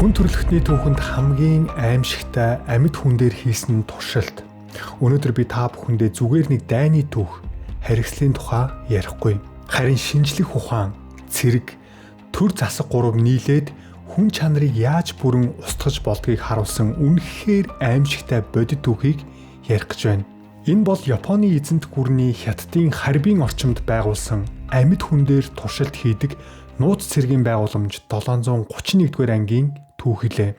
Хүн төрөлхтний түүхэнд хамгийн аимшигтай амьд хүн дээр хийсэн туршилт. Өнөөдөр би та бүхэндээ зүгээр нэг дайны түүх, харгислын тухай ярихгүй. Харин шинжлэх ухаан, цэрэг, төр засаг гурав нийлээд хүн чанарыг яаж бүрэн устгаж болдгийг харуулсан үнэхээр аимшигтай бодит түүхийг ярих гэж байна. Энэ бол Японы эзэнт гүрний хятадын харибын орчимд байгуулсан амьд хүн дээр туршилт хийдэг нууц цэргийн байгууламж 731-р ангийн түүх илээ.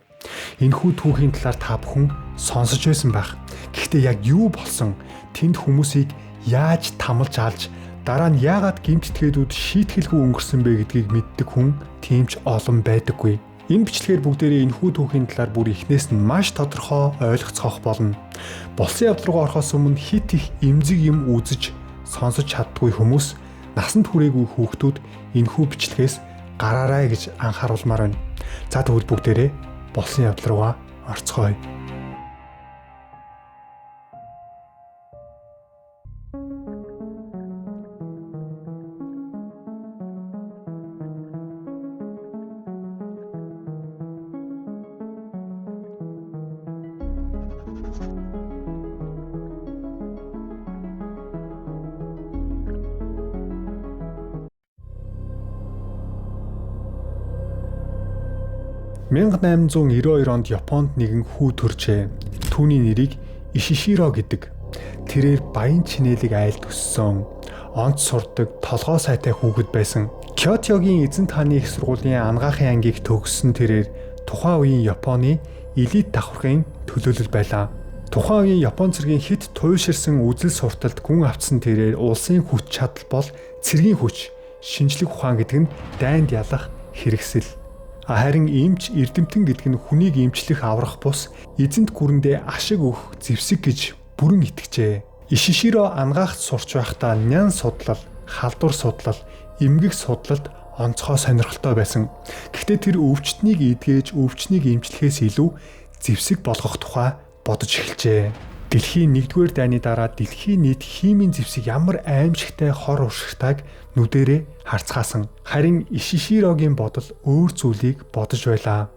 Энэхүү түүхийн талаар та бүхэн сонсож байсан байх. Гэхдээ яг юу болсон? Тэнд хүмүүсийг яаж тамалж алж, дараа нь яагаад гэмтэтгээдүүд шийтгэлгүй өнгөрсөн бэ гэдгийг мэддэг хүн тиймч олон байдаггүй. Энэ бичлэгээр бүгдээрээ энэхүү түүхийн талаар бүр эхнээс нь маш тодорхой ойлгоцгоох болно. Болсон явдал руу орохоос өмнө хит их эмзэг юм үзэж сонсож чаддгүй хүмүүс, насанд хүрээгүй хүүхдүүд энэхүү бичлэгээс гараарай гэж анхааруулмаар байна. За тэгвэл бүгдээрээ болсон явдал руугаа орцгоё. (1892) онд Японд нэгэн хүү төржээ. Түүний нэрийг Ишиширо гэдэг. Тэрээр баян чинээлэг айлд өссөн, онц сурдаг, толгой сайтай хүүхэд байсан. Кётогийн эзэнт хааны их сургуулийн ангаахын ангийг төгссөн тэрээр тухайн үеийн Японы элит давхаргын төлөөлөл байлаа. Тухайн үеийн Япон цэргийн хит туйлширсан үзэл сурталд гүн авцсан тэрээр улсын хүч чадал бол цэргийн хүч, шинжлэх ухаан гэдэг нь дайнд ялах хэрэгсэл. Харин эмч эрдэмтэн гэдэг нь хүнийг эмчлэх аврах бус эзэнт гүрэндээ ашиг өгөх зэвсэг гэж бүрэн итгэжээ. Ишиширо ангаахт сурч байхдаа нян судлал, халдвар судлал, эмгэг судлалд онцгой сонирхолтой байсан. Гэхдээ тэр өвчтнийг эдгэж, өвчнийг эмчлэхээс илүү зэвсэг болгох тухай бодож эхэлжээ. Дэлхийн 1-р дайны дараа дэлхийн нийт химийн зэвсэг ямар аимшигтай хор уршигтайг нүдэрээ харцгаасан. Харин Ишиширогийн бодол өөр зүйлийг бодож байлаа.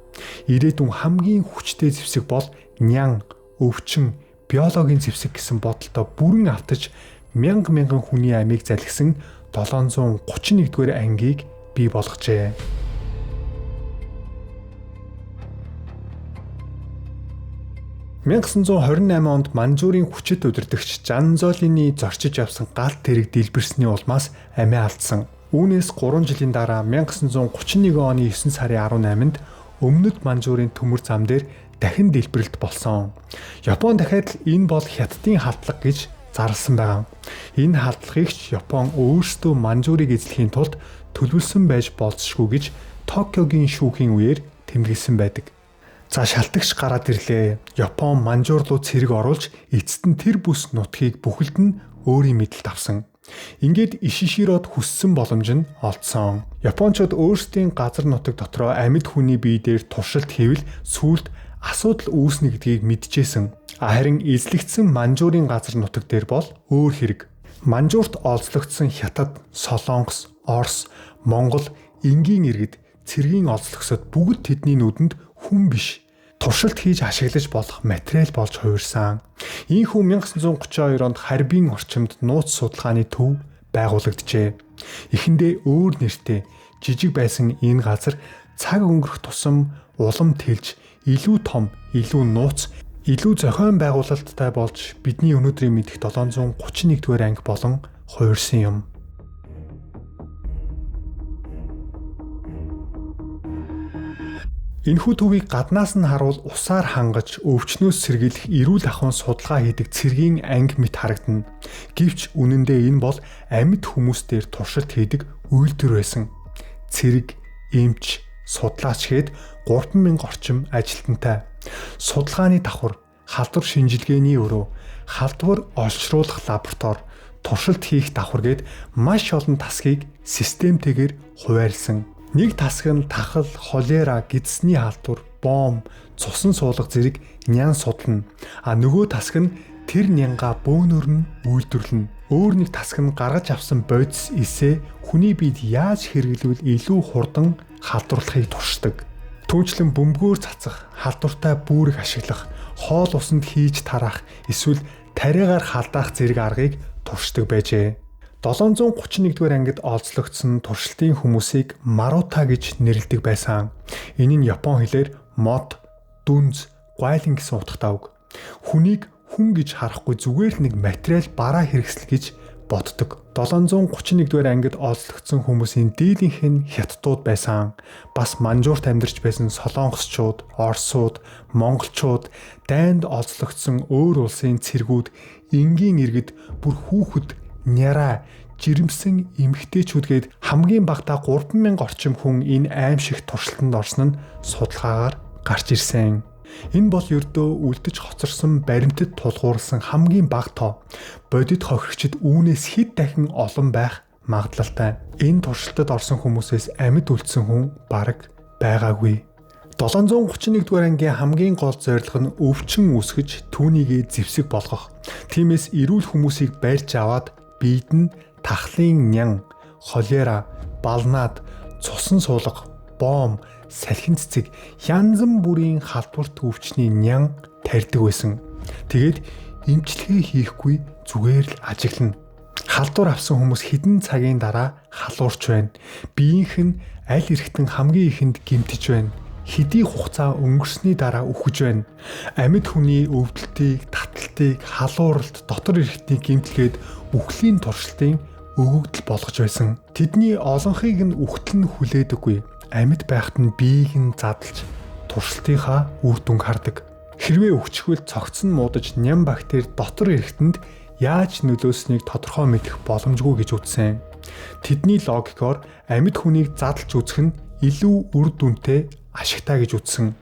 Ирээдүйн хамгийн хүчтэй зэвсэг бол нян, өвчин, биологийн зэвсэг гэсэн бодолтой бүрэн автаж мянган хүний амийг залгисан 731-р ангийг бий болгожээ. 1928 онд Манжурийн хүчит удирдагч Жанзолины зорчиж явсан галт тэрэг дэлбэрсний улмаас амиа алдсан. Үүнээс 3 жилийн дараа 1931 оны 9 сарын 18-нд өмнөд Манжурийн төмөр зам дээр дахин дэлбэрэлт болсон. Япон дахиад энэ бол хятадын халдлага гэж зарласан байгаа. Энэ халдлагыг ч Япон өөрсдөө Манжурыг эзлэхийн тулд төлөвлөсөн байж болзошгүй гэж Токиогийн шүүхийн үеэр тэмдэглэсэн байдаг. За шалтгач гараад ирлээ. Япон Манжуур руу цэрэг оруулж эцэст нь тэр бүс нутгийг бүхэлд нь өөрийн мэдэлд авсан. Ингээд Ишиширод хүссэн боломж нь олдсон. Япончууд өөрсдийн газар нутаг дотроо амьд хүний бие дээр туршилт хийвэл сүүлд асуудал үүснэ гэдгийг мэдчихсэн. Харин эзлэгдсэн Манжуурийн газар нутаг дээр бол өөр хэрэг. Манжуурт олзлогдсон Хятад, Солонгос, Орос, Монгол, энгийн иргэд цэргийн олзлогсод бүгд тэдний нүдэнд хүн биш, туршилт хийж ашиглаж болох материал болж хувирсан. Ийхүү 1932 онд харибын орчимд нууц судалгааны төв байгуулагджээ. Эхэндээ өөр нэртэй жижиг байсан энэ газар цаг өнгөрөх тусам улам тэлж илүү том, илүү нууц, илүү зохион байгуулалттай болж бидний өнөөдрийн мэдих 731-р анги болон хувирсан юм. Энэхүү төвийг гаднаас нь харуул усаар хангаж өвчнөөс сэргийлэх эрүүл ахуйн судалгаа хийдэг цэргийн анги мэт харагдана. Гэвч үнэндээ энэ бол амьд хүмүүс дээр туршилт хийдэг үйлдвэр байсан. Цэрэг, эмч, судлаач гээд 3000 орчим ажилтнтай. Судалгааны давхар, халдвар шинжилгээний өрөө, халдвар олшруулах лаборатори, туршилт хийх давхар гээд маш олон тасгийг системтэйгээр хуваарлсан. Нэг тасаг нь тахал, холера, гидсний халдвар, бом, цусан суулга зэрэг нян судална. Нөгөө тасаг нь тэр нянга бөөнөр нь үйлдвэрлэнэ. Өөр нэг тасаг нь гаргаж авсан бодис эсээ хүний биед яаж хэрэглэвэл илүү хурдан халдварлахыг туршдаг. Түүнчлэн бөмбөгөөр цацах, халдвартай бүрэг ашиглах, хоол усанд хийж тараах, эсвэл тариагаар халдаах зэрэг аргыг туршдаг байжээ. 731-р ангид олзлогдсон туршилтын хүмүүсийг марута гэж нэрлэдэг байсан. Энэ нь Япон хэлээр мод, дүнз, гуайлан гэсэн утгатай үг. Хүнийг хүн гэж харахгүй зүгээр л нэг материал бараа хэрэгсэл гэж боддог. 731-р ангид олзлогдсон хүмүүсийн дийлийнх нь хятадууд байсан. Бас манжуурт амьдарч байсан солонгосчууд, орсууд, монголчууд, дайнд олзлогдсон өөр улсын цэргүүд, энгийн иргэд, бүр хүүхэд, няраа, жирэмсэн эмэгтэйчүүд гээд хамгийн багадаа 3000 орчим хүн энэ аимшиг туршилтанд орсон нь судалгаагаар гарч ирсэн. Энэ бол ердөө үлдэж хоцорсон баримтад тулгуурласан хамгийн бага тоо. Бодит хохирогчид үүнээс хэд дахин олон байх магадлалтай. Энэ туршилтад орсон хүмүүсээс амьд үлдсэн хүн бараг байгаагүй. 731-р ангийн хамгийн гол зорилго нь өвчин үүсгэж түүнийг зэвсэг болгох. Тиймээс эрүүл хүмүүсийг барьж аваад биед нь тахлын нян, холера, балнаад, цусан суулга, боом, салхин цэцэг, янз бүрийн халдварт өвчний нян тарьдаг байсан. Тэгээд эмчилгээ хийхгүй зүгээр л ажиглана. Халдвар авсан хүмүүс хэдэн цагийн дараа халуурч байна. Биеийнх нь аль эргэтэн хамгийн ихэнд гэмтэж байна. Хэдий хугацаа өнгөрсний дараа үхэж байна. Амьд хүний өвдөлтийг, таталтыг, халууралт, дотор эрхтнийг гэмтэлгээд үхлийн туршилтын өгөгдөл болгож байсан. Тэдний олонхийг нь үхтэл нь хүлээдэггүй. Амьд байхад нь биеийг нь задлж туршилтынхаа үр дүнг хардаг. Хэрвээ үхчихвэл цогцсон муудаж ням бактери дотор эрхтэнд яаж нөлөөснийг тодорхой мэдэх боломжгүй гэж үзсэн. Тэдний логикоор амьд хүнийг задлж үзэх нь илүү үр дүнтэй, ашигтай гэж үзсэн.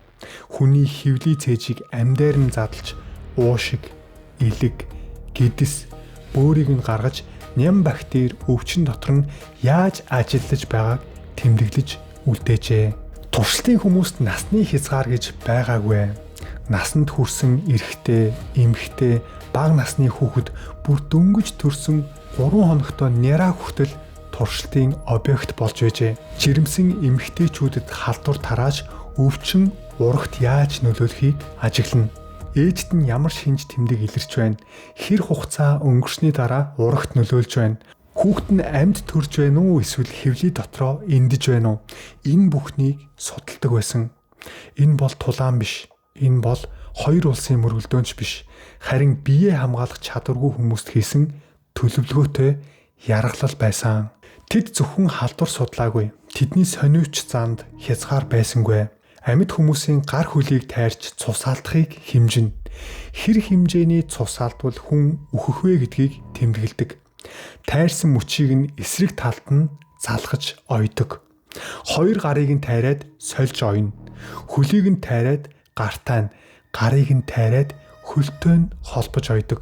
Хүний хөвлийн цээжийг амьдаар нь задлж уушиг, элэг, гэдэс, бөөрийг нь гаргаж ням бактери өвчин дотор нь яаж ажиллаж байгааг тэмдэглэж үлдээжээ. Туршилтын хүмүүст насны хязгаар гэж байгаагүй. Насанд хүрсэн эрэгтэй, эмэгтэй, бага насны хүүхэд бүр дөнгөж төрсөн 3 хоногтой няраа хүртэл туршилтын объект болж байжээ. Жирэмсэн эмэгтэйчүүдэд халдвар тарааж өвчин урагт яаж нөлөөлөхийг ажиглана. Ээжд нь ямар шинж тэмдэг илэрч байна. Хэр хугацаа өнгөрсний дараа урагт нөлөөлж байна. Хүүхэд нь амьд төрж байна уу эсвэл хэвлий дотроо эндэж байна уу? Энэ бүхнийг судалдаг байсан. Энэ бол тулаан биш. Энэ бол хоёр улсын мөргөлдөөнч биш. Харин биеэ хамгаалах чадваргүй хүмүүст хийсэн төлөвлөгөөтэй яргалал байсан. Тэд зөвхөн халдвар судлаагүй. Тэдний сониуч занд хязгаар байсангүй. Амьд хүмүүсийн гар хөлийг тайрч цус алдахыг хэмжинэ. Хэр хэмжээний цус алдвал хүн үхэх вэ гэдгийг тэмдэглэдэг. Тайрсан мөчийг нь эсрэг талд нь залгаж ойдог. Хоёр гарыг нь тайраад сольж ойно. Хөлийг нь тайраад гартаа нь, гарыг нь тайраад хөлтөө нь холбож ойдог.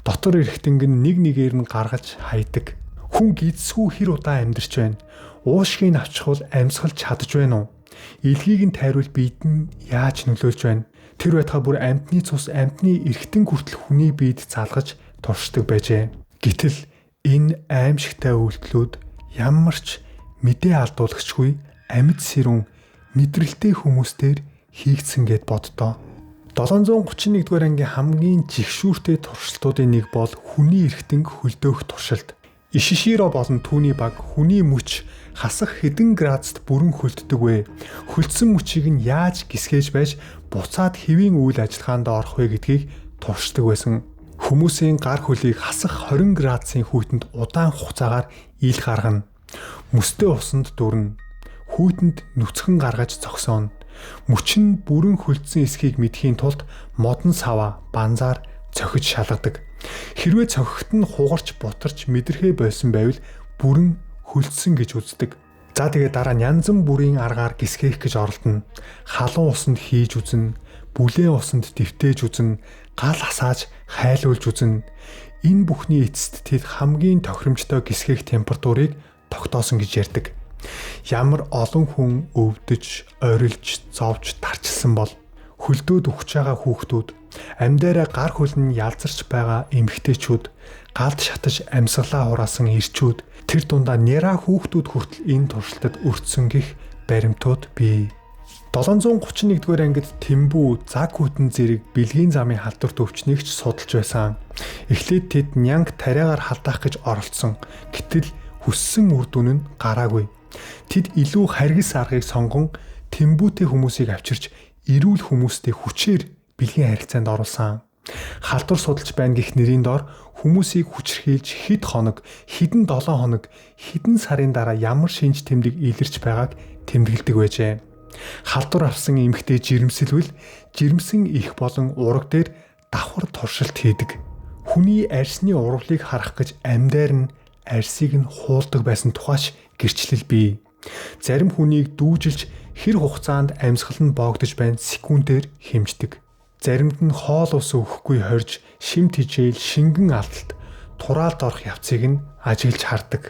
Дотор эрхтэнг нь нэг нэгээр нь гаргаж хайдаг. Хүн гидсгүй хэр удаан амьдарч байна. Уушгийг нь авчихвал амьсгалж чадж байна уу? Илгийг нь тайруул биед нь яаж нөлөөлж байна? Тэр байтугай бүр амьтны цус амьтны эрхтэн хүртэл хүний биед залгаж туршдаг байжээ. Гэтэл энэ аимшигтай үйлдэлүүд ямар ч мэдээ алдуулагчгүй амьд сэрүүн мэдрэлтэй хүмүүстээр хийгдсэн гэд боддоо. 731-р ангийн хамгийн жигшүүртэй туршилтуудын нэг бол хүний эрхтэнг хөлдөөх туршилт. Ишиширо болон түүний баг хүний мөч хасах хэдэн градуст бүрэн хөлддөг вэ? Хөлдсөн мөчийг нь яаж гисгээж байж буцаад хэвийн үйл ажиллагаанд орох вэ гэдгийг туршдаг байсан. Хүмүүсийн гар хөлийг хасах 20 градусын хүйтэнд удаан хугацаагаар ил гаргана. Мөстэй усанд дүрнэ. Хүйтэнд нүцгэн гаргаж зогсооно. Мөч нь бүрэн хөлдсөн эсхийг мэдхийн тулд модон сава, банзаар цохиж шалгадаг. Хэрвээ цохигт нь хугарч бутарч мэдрэхээ байсан байвал бүрэн хөлдсөн гэж үздэг. За тэгээд дараа нь янз бүрийн аргаар гисгэх гэж оролдоно. Халуун усанд хийж үзнэ, бүлээн усанд дэвтээж үзнэ, гал хасааж хайлуулж үзнэ. Энэ бүхний эцэст тэд хамгийн тохиромжтой гисгэх температурыг тогтоосон гэж ярьдаг. Ямар олон хүн өвдөж, орилж, зовж, тарчилсан бол хөлдөөд үхэж байгаа хүүхдүүд, амьдаараа гар хөл нь ялзарч байгаа эмэгтэйчүүд, галд шатаж амьсгалаа хураасан эрчүүд, тэр дундаа няраа хүүхдүүд хүртэл энэ туршилтад өртсөн гэх баримтууд бий. 731-р ангид Тэмбүү, Заг хүтэн зэрэг бэлгийн замын халдвар төвчнийг ч судалж байсан. Эхлээд тэд нянг тариагаар халдаах гэж оролцсон. Гэтэл хүссэн үр дүн нь гараагүй. Тэд илүү харгас аргыг сонгон Тэмбүүтэй хүмүүсийг авчирч эрүүл хүмүүстэй хүчээр бэлгийн харилцаанд оруулсан. Халдвар судалж байна гэх нэрийн дор хүмүүсийг хүчрхийлж хэд хоног, хэдэн 7 хоног, хэдэн сарын дараа ямар шинж тэмдэг илэрч байгааг тэмдэглэдэг байжээ. Халдвар авсан эмэгтэй жирэмсэлвэл жирэмсэн их болон ураг дээр давхар туршилт хийдэг. Хүний арьсны урвалыг харах гэж амьдаар нь арьсыг нь хуулдаг байсан тухайч гэрчлэл бий. Зарим хүнийг дүүжилж хэр хугацаанд амьсгал нь боогдож байна секундээр хэмждэг. Заримд нь хоол ус өгөхгүй хорж шимт хижээл шингэн алдалт тураалд орох явцыг нь ажиглаж хардаг.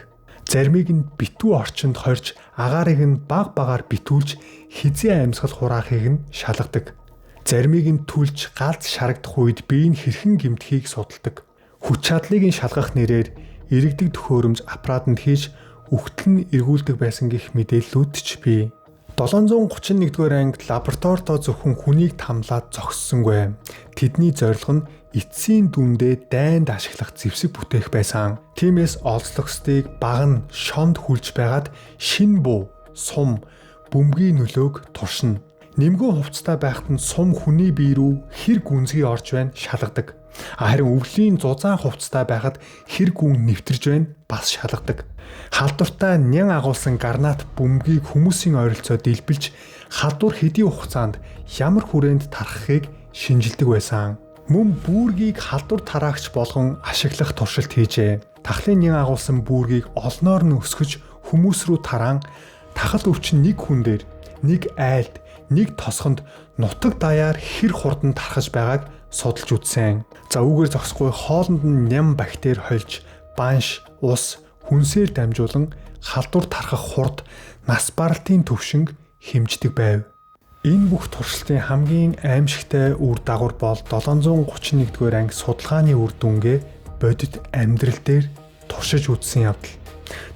Заримыг нь битүү орчинд хорж агаарыг нь баг багаар битүүлж хизээ амьсгал хураахыг нь шалгадаг. Заримыг нь түлж галз шарагдах үед бие нь хэрхэн гэмтхийг судалдаг. Хүч чадлыг нь шалгах нэрээр иргэдэг төхөөрөмж аппаратанд хийж үхтэл нь эргүүлдэг байсан гэх мэдээллүүд ч бий. 731-р ангид лабораторидоо зөвхөн хүнийг тамлаад зогссонгүй. Тэдний зорилго нь эцсийн дүндээ дайнд ашиглах зэвсэг бүтээх байсан. Тиймээс олзлогсдыг баг нь шонд хүлж байгаад шин буу, сум, бөмбөгийн нөлөөг туршина. Нэмгэн хувцастай байхад нь сум хүний бие рүү хэр гүнзгий орж байна шалгадаг. Харин өвлийн зузаан хувцастай байхад хэр гүн нэвтэрж байна бас шалгадаг. Халдвартай нян агуулсан гарнат бөмбөгийг хүмүүсийн ойролцоо дэлбэлж халдвар хэдийн хугацаанд ямар хүрээнд тархахыг шинжилдэг байсан. Мөн бүүргийг халдвар тараагч болгон ашиглах туршилт хийжээ. Тахлын нян агуулсан бүүргийг олноор нь өсгөж хүмүүс рүү тараан тахал өвчин нэг хүн дээр, нэг айлд, нэг тосгонд нутаг даяар хэр хурдан тархаж байгааг судалж үзсэн. За үүгээр зогсохгүй хоолнд нь ням бактери хольж, банш, ус, хүнсээр дамжуулан халдвар тархах хурд, нас баралтын төвшинг хэмждэг байв. Энэ бүх туршилтын хамгийн аимшигтай үр дагавар бол 731-р анги судалгааны үр дүнгээ бодит амьдрал дээр туршиж үзсэн явдал.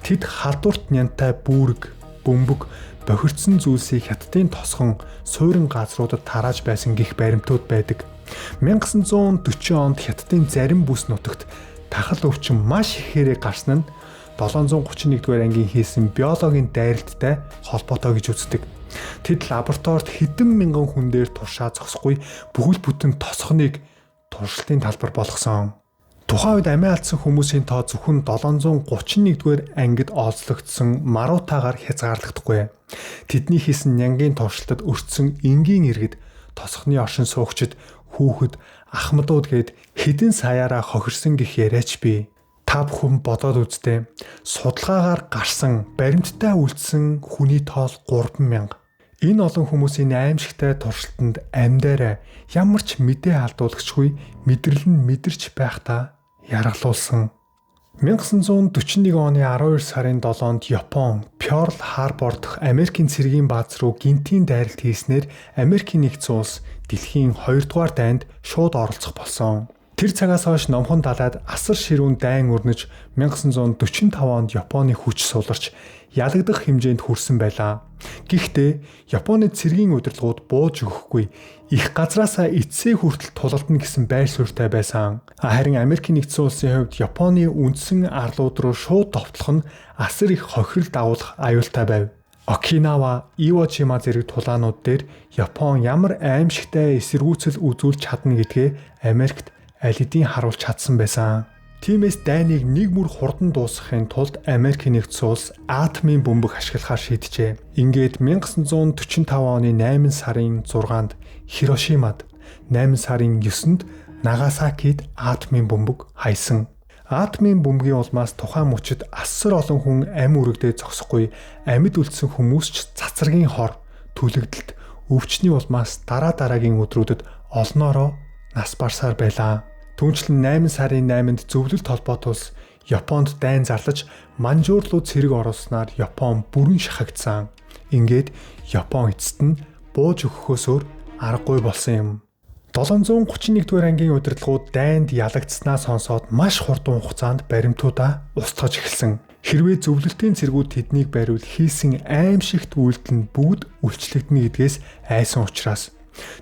Тэд халдварт нянтай бүүрэг, бөмбөг, бохирдсон зүйлсийг хятадын тосгон, суурин газруудад тарааж байсан гэх баримтууд байдаг. 1940 онд хятадын зарим бүс нутагт тахал өвчин маш ихээр гарсан нь 731-р ангийн хийсэн биологийн дайралттай холбоотой гэж үздэг. Тэд лабораторид хэдэн мянган хүн дээр туршаа зогсохгүй бүхэл бүтэн тосгоныг туршилтын талбар болгосон. Тухайн үед амиа алдсан хүмүүсийн тоо зөвхөн 731-р ангид олзлогдсон маруутаагаар хязгаарлагдахгүй. Тэдний хийсэн нянгийн туршилтад өртсөн энгийн иргэд, тосгоны оршин суугчид, хүүхэд, ахмадууд гээд хэдэн саяараа хохирсон гэх яриач бий. Та бүхэн бодоод үзтээ. Судалгаагаар гарсан баримттай үлдсэн хүний тоол 3000. Энэ олон хүмүүсийн аимшигтай туршилтанд амьдаараа ямар ч мэдээ алдуулагчгүй мэдрэл нь мэдэрч байхдаа яргалуулсан. 1941 оны 12 сарын 7-нд Япон Пёрл Харбор дахь Америкийн цэргийн бааз руу гинтийн дайралт хийснээр Америкийн нэгдсэн улс дэлхийн 2 дугаар дайнд шууд оролцох болсон. Тэр цагаас хойш номхон далайд асар ширүүн дайн өрнөж 1945 онд Японы хүч суларч ялагдах хэмжээнд хүрсэн байлаа. Гэхдээ Японы цэргийн удирдлагууд бууж өгөхгүй их газраасаа эцсээ хүртэл тулалдана гэсэн байр суурьтай байсан. Харин Америкийн нэгдсэн улсын хувьд Японы үндсэн арлууд руу шууд товтлох нь асар их хохирол дагуулах аюултай байв. Окинава, Ивожима зэрэг тулаанууд дээр Япон ямар аимшигтай эсэргүүцэл үзүүлж чадна гэдгээ Америкт аль хэдийн харуулж чадсан байсан. Тиймээс дайныг нэг мөр хурдан дуусгахын тулд Америкийн нэгдсэн улс атомын бөмбөг ашиглахаар шийджээ. Ингээд 1945 оны 8 сарын 6-нд Хирошимад, 8 сарын 9-нд Нагасакид атомын бөмбөг хайсан. Атомын бөмбөгийн улмаас тухайн мөчид асар олон хүн амь үрэгдээ зогсохгүй амьд үлдсэн хүмүүс ч цацрагийн хор, түлэгдэлт, өвчний улмаас дараагийн өдрүүдэд олноороо нас барсаар байлаа. Түүнчлэн 8 сарын 8-нд зөвлөлт холбоот улс Японд дайн зарлаж Манжуур руу цэрэг оруулснаар Япон бүрэн шахагдсан. Ингээд Япон эцэст нь бууж өгөхөөс өөр аргагүй болсон юм. 731-р ангийн удирдлагууд дайнд ялагдсанаа сонсоод маш хурдан хугацаанд баримтуудаа устгаж эхэлсэн. Хэрвээ зөвлөлтийн цэргүүд тэднийг бариул хийсэн аимшигт үйлдэл нь бүгд үйлчлэгдэнэ гэдгээс айсан учраас.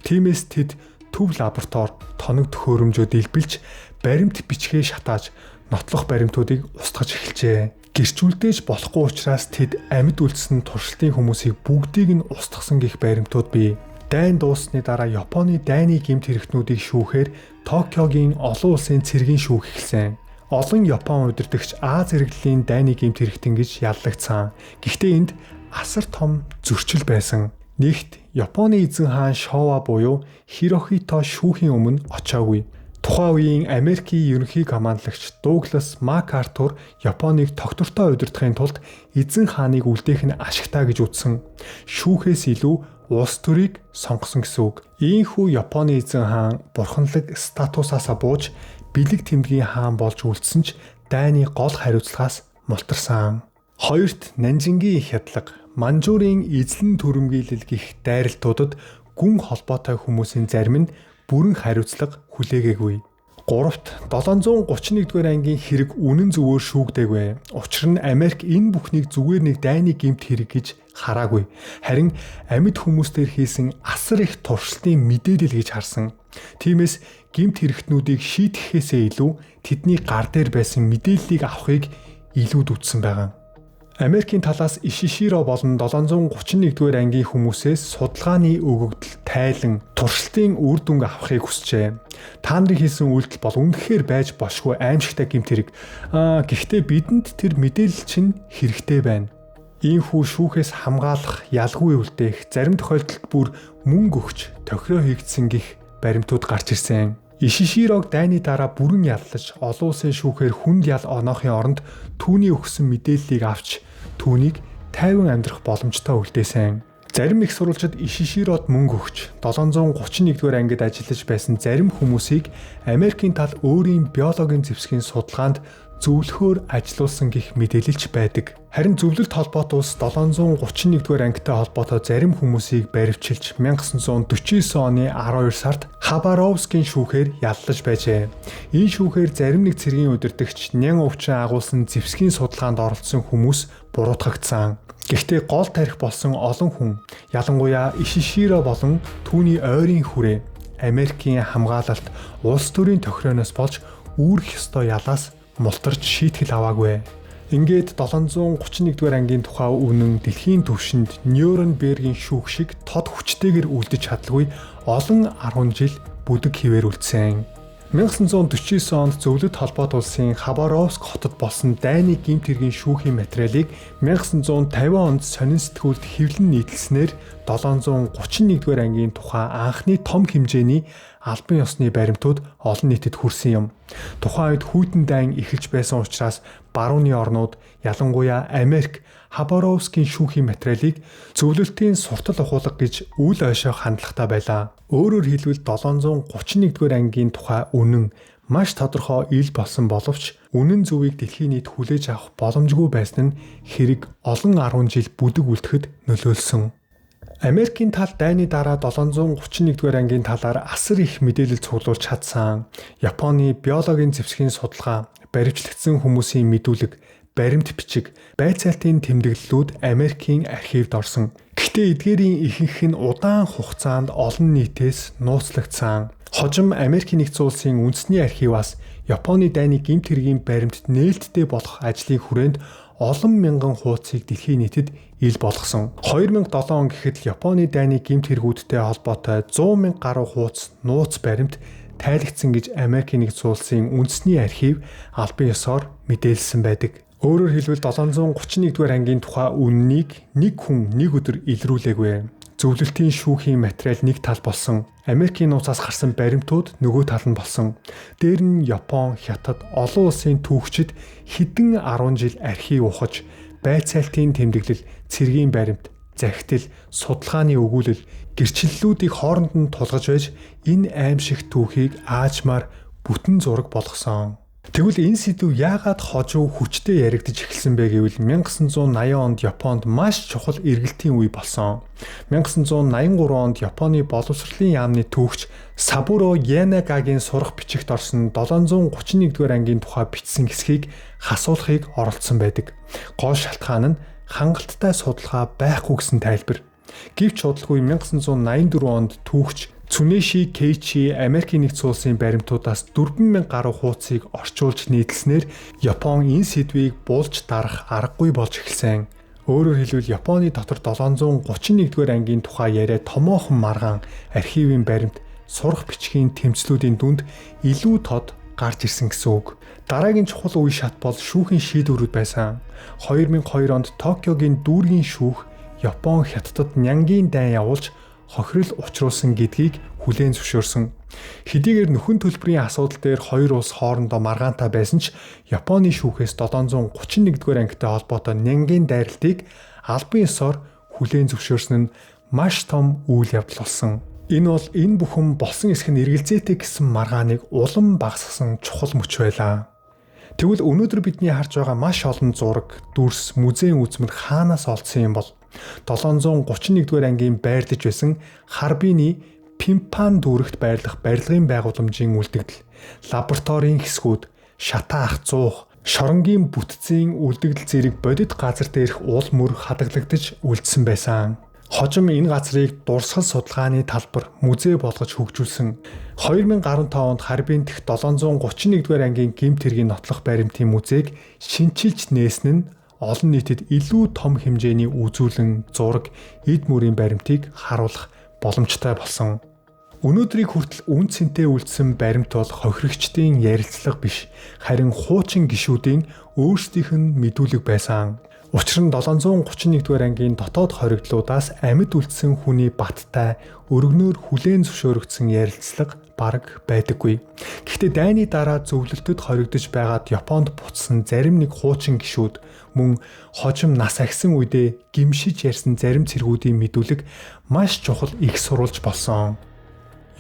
Тиймээс тэд төв лаборатори тоног төхөөрөмжөд илбэлж баримт бичгээ шатааж нотлох баримтуудыг устгаж эхэлжээ. Гэрчүүлдэж болохгүй учраас тэд амьд үлдсэн туршилтын хүмүүсийг бүгдийг нь устгасан гэх баримтууд бий. Дайн дууссаны дараа Японы дайны гэмт хэрэгтнүүдийг шүүхээр Токиогийн олон улсын цэргийн шүүх эхэлсэн. Олон Япон удирдагч Аз зэрэглэлийн дайны гэмт хэрэгтэн гэж яллагдсан. Гэхдээ энд асар том зөрчил байсан. Нэгт Японы эзэн хаан Шова буюу Хирохито шүүхийн өмнө очоогүй. Тухайн үеийн Америкийн ерөнхий командлагч Дуглас Макартур Японыг тогтвортой удирдахын тулд эзэн хааныг үлдээх нь ашигтай гэж үзсэн. Шүүхээс илүү улс төрийг сонгосон гэсэн үг. Ийхүү Японы эзэн хаан бурханлаг статусаасаа бууж бэлэг тэмдгийн хаан болж үлдсэн ч дайны гол хариуцлагаас мултарсан. Хоёрт Нанжингийн их ядлага, Манжурийн эзлэн түрэмгийлэл гих дайралтуудад гүн холбоотой хүмүүсийн зарим нь бүрэн хариуцлага хүлээгээгүй. 3-т 731-р ангийн хэрэг үнэн зөвөөр шүүгдээгүй. Учир нь Америк энэ бүхнийг зүгээр нэг дайны гэмт хэрэг гэж хараагүй. Харин амьд хүмүүстээр хийсэн асар их туршилтын мэдээлэл гэж харсан. Тиймээс гэмт хэрэгтнүүдийг шийтгэхээсээ илүү тэдний гар дээр байсан мэдээллийг авахыг илүүд үзсэн байгаа. Америкийн талаас Ишиширо болон 731-р ангийн хүмүүсээс судалгааны өгөгдөл тайлан туршилтын үр дүнг авахыг хүсжээ. Та нарын хийсэн үйлдэл бол үнэхээр байж бошгүй аимшигтай гэмт хэрэг. Гэхдээ бидэнд тэр мэдээлэл чинь хэрэгтэй байна. Ийхүү шүүхээс хамгаалах, ялгүй үлдээх, зарим тохиолдолд бүр мөнгө өгч тохироо хийгдсэн гих баримтууд гарч ирсэн. Ишиширог дайны дараа бүрэн яллаж олон улсын шүүхээр хүнд ял оноохын оронд түүний өгсөн мэдээллийг авч түүнийг тайван амьдрах боломжтой үлдээсэн. Зарим их сурвалжид Ишиширод мөнгө өгч 731-р ангид ажиллаж байсан зарим хүмүүсийг Америкийн тал өөрийн биологийн зэвсгийн судалгаанд зөвлөхөөр ажилуулсан гэх мэдээлэлч байдаг. Харин зөвлөлт холбоот улс 731-р ангитай холбоотой зарим хүмүүсийг баривчилж 1949 оны 12 сард Хабаровскийн шүүхээр яллаж байжээ. Энэ шүүхээр зарим нэг цэргийн удирдагч Нян өвчин агуулсан зэвсгийн судалгаанд оролцсон хүмүүс буруутгагдсан. Гэхдээ гол тарих болсон олон хүн, ялангуяа Ишиширо болон түүний ойрын хүрээ Америкийн хамгаалалт улс төрийн тохирооноос болж үүрэх ёстой ялаас мултарч шийтгэл аваагүй. Ингээд 731-р ангийн тухай үнэн дэлхийн түвшинд Нюрнбергийн шүүх шиг тод хүчтэйгээр үлдэж чадалгүй олон 10 жил бүдэг хിവэр үлдсэн. 1949 онд зөвлөлт холбоот улсын Хабаровск хотод болсон дайны гэмт хэргийн шүүхийн материалыг 1950 онд сонин сэтгүүлд хэвлэн нийтэлснээр 731-р ангийн тухай анхны том хэмжээний албан ёсны баримтууд олон нийтэд хүрсэн юм. Тухайн үед хүйтэн дайн эхэлж байсан учраас барууны орнууд, ялангуяа Америк, Хабаровскийн шүүхийн материалыг зөвлөлтийн суртал ухуулга гэж үл ойшоо хандлагатай байлаа. Өөрөөр хэлбэл 731-р ангийн тухай үнэн маш тодорхой ил болсон боловч үнэн зөвийг дэлхийн нийт хүлээж авах боломжгүй байсан нь хэрэг олон 10 жил бүдэг үлдэхэд нөлөөлсөн. Америкийн тал дайны дараа 731-р ангийн талаар асар их мэдээлэл цуглуулж чадсан. Японы биологийн зэвсгийн судалгаа, баривчлагдсан хүмүүсийн мэдүүлэг, баримт бичиг, байцаалтын тэмдэглэлүүд Америкийн архивд орсон. Гэхдээ эдгээрийн ихэнх нь удаан хугацаанд олон нийтээс нууцлагдсан. Хожим Америкийн нэгдсэн улсын үндэсний архиваас Японы дайны гэмт хэргийн баримтд нээлттэй болох ажлын хүрээнд олон мянган хуудсыг дэлхийн нийтэд ил болгосон. 2007 он гэхэд Японы дайны гэмт хэрэгүүдтэй холбоотой 100 мянга гаруй хуудас нууц баримт тайлагдсан гэж Америкийн нэгдсэн улсын үндэсний архив албан ёсоор мэдээлсэн байдаг. Өөрөөр хэлбэл 731-р ангийн тухай үннийг нэг хүн нэг өдөр илрүүлээгүй. Зөвлөлтийн шүүхийн материал нэг тал болсон. Америкийн нууцаас гарсан баримтууд нөгөө тал нь болсон. Дээр нь Япон, Хятад, олон улсын түүхчид хэдэн 10 жил архив ухаж, байцаалтын тэмдэглэл, цэргийн баримт, захидал, судалгааны өгүүлэл, гэрчлэлүүдийг хооронд нь тулгаж байж энэ аимшигт түүхийг аажмаар бүтэн зураг болгосон. Тэгвэл энэ сэдв яагаад хожуу хүчтэй яригдж эхэлсэн бэ гэвэл 1980 онд Японд маш чухал эргэлтийн үе болсон. 1983 онд Японы боловсролын яамны түүхч Сабуро Янагагийн сурах бичигт орсон 731-р ангийн тухай бичсэн хэсгийг хасуулахыг оролдсон байдаг. Гол шалтгаан нь хангалттай судалгаа байхгүй гэсэн тайлбар. Гэвч удалгүй 1984 онд түүхч Цунэши Кейчи Америкийн нэгдсэн улсын баримтуудаас 4,000 гаруй хуудсыг орчуулж нийтлснээр Япон энэ сэдвийг булж дарах аргагүй болж эхэлсэн. Өөрөөр хэлбэл Японы дотор 731-р ангийн тухай яриа томоохон маргаан архивын баримт сурах бичгийн тэмцлүүдийн дүнд илүү тод гарч ирсэн гэсэн үг. Дараагийн чухал үе шат бол шүүхийн шийдвэрүүд байсан. 2002 онд Токиогийн дүүргийн шүүх Япон хятадд нянгийн дайн явуулж хохирол учруулсан гэдгийг хүлээн зөвшөөрсөн. Хэдийгээр нөхөн төлбөрийн асуудал дээр хоёр улс хоорондоо маргаантай байсан ч Японы шүүхээс 731-р ангитай холбоотой нянгийн дайралтыг албан ёсоор хүлээн зөвшөөрсөн нь маш том үйл явдал болсон. Энэ бол энэ бүхэн болсон эсэх нь эргэлзээтэй гэсэн маргааныг улам багасгасан чухал мөч байлаа. Тэгвэл өнөөдөр бидний харж байгаа маш олон зураг, дүрс, музейн үзмэр хаанаас олдсон юм бол 731-р ангийн байрлаж байсан Харбины Пимпан дүүрэгт байрлах барилгын байгууламжийн үлдэгдэл, лабораторийн хэсгүүд, шатаа ах зуух, шоронгийн бүтцийн үлдэгдэл зэрэг бодит газар дээрх уул мөр хадгалагдаж үлдсэн байсан. Хожим энэ газрыг дурсгал судалгааны талбар музей болгож хөгжүүлсэн. 2015 онд Харбин дэх 731-р ангийн гэмт хэргийн нотлох баримтын музейг шинчилж нээсэн нь олон нийтэд илүү том хэмжээний үзүүлэн, зураг, эд мөрийн баримтыг харуулах боломжтой болсон. Өнөөдрийг хүртэл үн цэнтэй үлдсэн баримт бол хохирогчдын ярилцлага биш, харин хуучин гишүүдийн өөрсдийнх нь мэдүүлэг байсан. Учир нь 731-р ангийн дотоод хоригдлуудаас амьд үлдсэн хүний баттай өргөнөөр хүлээн зөвшөөрөгдсөн ярилцлага бараг байдаггүй. Гэхдээ дайны дараа зөвлөлтөд хоригдож байгаад Японд буцсан зарим нэг хуучин гишүүд мөн хожим нас ахисан үедээ гимшиж ярьсан зарим цэргүүдийн мэдүүлэг маш чухал их сурвалж болсон.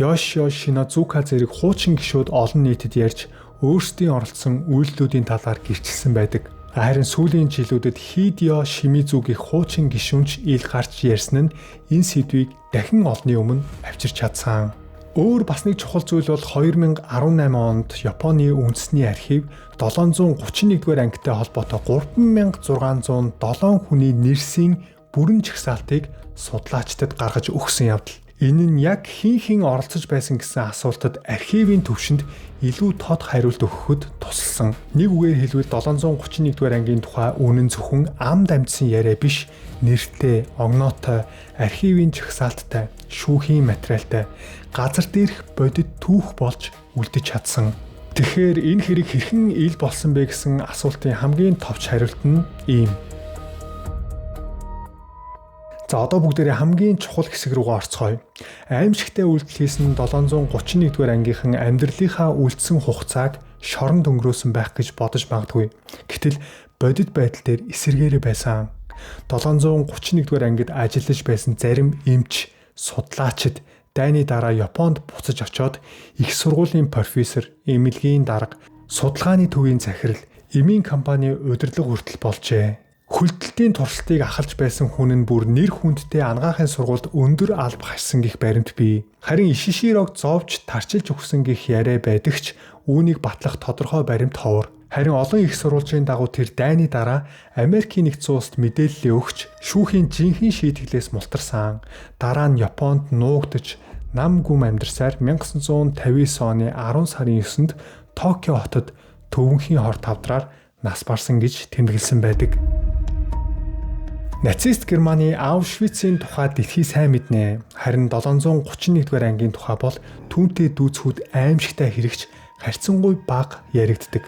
Йошио Шинозука зэрэг хуучин гишүүд олон нийтэд ярьж өөрсдийн оролцсон үйлдэлүүдийн талаар гэрчилсэн байдаг. Харин сүүлийн жилүүдэд Хидео Шимизугийн хуучин гишүүнч ил гарч ярьсан нь энэ сэдвийг дахин олонний өмнө авчирч чадсан. Өөр бас нэг чухал зүйл бол 2018 онд Японы үндэсний архив 731-р ангитай холбоотой 3607 хүний нэрсийн бүрэн жагсаалтыг судлаачдад гаргаж өгсөн явдал. Энэ нь яг хэн оролцож байсан гэсэн асуултад архивын төвшөнд илүү тод хариулт өгөхөд тусалсан. Нэг үгээр хэлбэл 731-р ангийн тухай үнэн зөвхөн ам дамжсан яриа биш, нэртэй, огноотой, архивын жагсаалттай, шүүхийн материалтай, газар дээрх бодит түүх болж үлдэж чадсан. Тэгэхээр энэ хэрэг хэрхэн ил болсон бэ гэсэн асуултын хамгийн товч хариулт нь ийм. За одоо бүгдээрээ хамгийн чухал хэсэг рүүгээ орцгоё. Аимшигтай үйлдэл хийсэн 731-р ангийнхан амьдралынхаа үлдсэн хугацааг шоронд өнгөрөөсөн байх гэж бодож магадгүй. Гэтэл бодит байдал дээр эсэргээрээ байсан. 731-р ангид ажиллаж байсан зарим эмч, судлаачид дайны дараа Японд буцаж очоод их сургуулийн профессор, эмнэлгийн дарга, судалгааны төвийн захирал, эмийн компани удирдлага хүртэл болжээ. Хүлдэлтийн туршилтыг ахалж байсан хүн нь бүр нэр хүндтэй анагаахын сургуульд өндөр алба хашсан гэх баримт бий. Харин Ишиширог зовж тарчилж өгсөн гэх яриа байдаг ч үүнийг батлах тодорхой баримт ховор. Харин олон их сурвалжийн дагуу тэр дайны дараа Америкийн нэгдсэн улсад мэдээлэл өгч шүүхийн жинхэнэ шийтгэлээс мултарсан. Дараа нь Японд нуугдаж нам гүм амьдарсаар 1959 оны 10 сарын 9-нд Токио хотод төвөнхийн хор тавдраар нас барсан гэж тэмдэглэсэн байдаг. Нацист Германы Аушвицийн тухай дэлхий сайн мэднэ. Харин 731-р ангийн тухай бол түүнтэй дүүцхүүд аимшигтай хэрэгч харьцангуй бага яригддаг.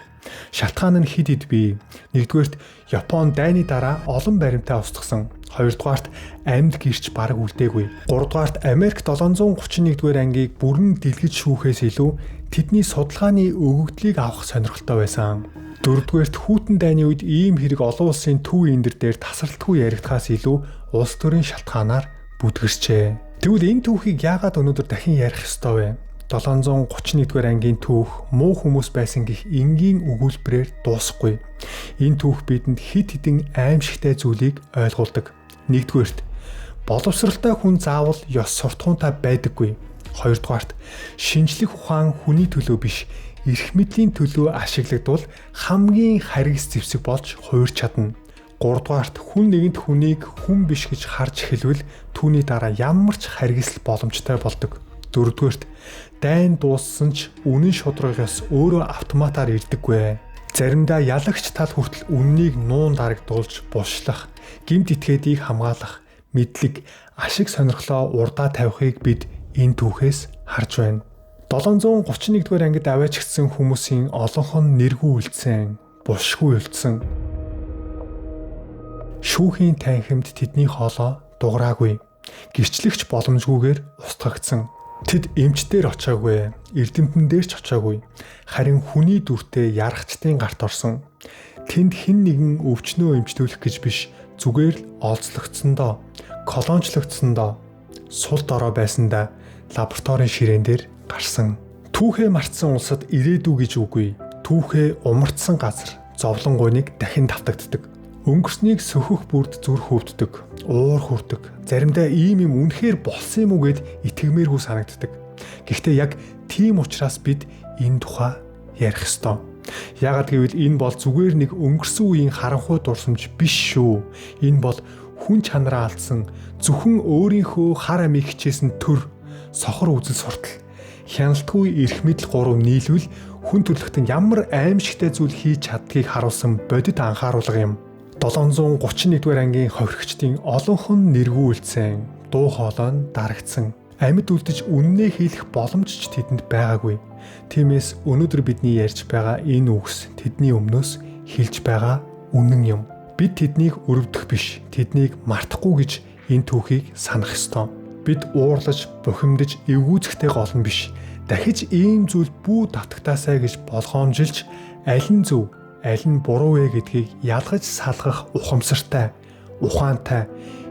Шалтгаан нь хэд хэд бий. Нэгдүгээрт Япон дайны дараа олон баримтаа устгасан. Хоёрдугаарт амьд гэрч бараг үлдээгүй. Гуравдугаарт Америк 731-р ангийг бүрэн дэлгэж шүүхээс илүү тэдний судалгааны өгөгдлийг авах сонирхолтой байсан. Дөрөвдүгээрт хүйтэн дайны үед ийм хэрэг олон улсын төв эндэр дээр тасралтгүй яригдахаас илүү улс төрийн шалтгаанаар бүдгэрчээ. Тэгвэл энэ түүхийг яагаад өнөөдөр дахин ярих ёстой вэ? 731-р ангийн түүх муу хүмүүс байсан гэх энгийн өгүүлбэрээр дуусахгүй. Энэ түүх бидэнд хид хідэн аимшигтай зүйлийг ойлгуулдаг. 1-р боловсралтай хүн заавал ёс суртахуунтай байдаггүй. 2-р шинжлэх ухаан хүний төлөө биш, эрх мэдлийн төлөө ашиглагдвал хамгийн харгас зэвсэг болж хуурч чадна. 3-р хүн нэгэнт хүнийг хүн биш гэж харж эхэлвэл түүний дараа ямар ч харгислал боломжтой болдог. 4-р дайн дууссан ч үнэн шударгаас өөрөө автоматар ирдэггүй. Заримдаа ялагч тал хүртэл үннийг нуун дарагдуулж булшлах, гэмт итгээдийг хамгаалах, мэдлэг, ашиг сонирхлоо урдаа тавихыг бид энэ түүхээс харж байна. 731-р ангид аваачигдсан хүмүүсийн олонх нь нэргүй үлдсэн, булшгүй үлдсэн. Шүүхийн танхимд тэдний хоолой дуграагүй. Гэрчлэгч боломжгүйгээр устгагдсан. Тэд эмчдээр очоогүй, эрдэмтэн дээр ч очоогүй. Харин хүний дүртэй ярахчдын гарт орсон. Тэнд хэн нэгэн өвчнөө эмчлүүлэх гэж биш, зүгээр л олзлогдсондоо, колончлогдсондоо, сул дорой байсандаа лабораторийн ширээн дээр гарсан. Түүхээ мартсан улсад ирээдүй гэж үгүй. Түүхээ умартсан газар зовлон гуйныг дахин давтагддаг. Өнгөрснийг сөхөх бүрд зүр хөвддөг, уур хүрдэг. Заримдаа ийм юм үнэхээр болсон юм уу гэд итгэмээргүй санагддаг. Гэхдээ яг тийм учраас бид энэ тухай ярих ёстой. Яагад гэвэл энэ бол зүгээр нэг өнгөрсөн үеийн харанхуй дурсамж биш шүү. Энэ бол хүн чанараа алдсан, зөвхөн өөрийнхөө хар амийг хичээсэн төр, сохор үзэл суртал, хяналтгүй эрх мэдэл гурав нийлвэл хүн төрлөختөнд ямар аимшигтай зүйл хийж чаддгийг харуулсан бодит анхааруулга юм. 731-р ангийн хохирогчдын олонх нь нэргүй үлдсэн, дуу хоолой нь дарагдсан. Амьд үлдэж үннээ хийх боломж ч тэдэнд байгаагүй. Тиймээс өнөөдөр бидний ярьж байгаа энэ үгс тэдний өмнөөс хэлж байгаа үнэн юм. Бид тэднийг өрөвдөх биш, тэднийг мартахгүй гэж энэ түүхийг санах ёстой. Бид уурлаж, бухимдаж, эвгүүцэхтэй гол нь биш. Дахиж ийм зүйл бүү давтагтаасаа гэж болгоомжилж, аль нь зөв, аль нь буруу вэ гэдгийг ялгаж салгах ухамсартай, ухаантай,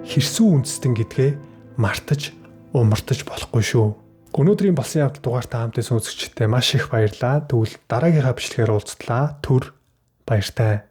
хэрсүү үндэстэн гэдгээ мартаж, умартаж болохгүй шүү. Өнөөдрийн болсон явдал дугаартаа хамтдаа үзэгчдээ маш их баярлалаа. Тэгвэл дараагийнхаа бичлэгээр уулзтлаа. Түр баяртай.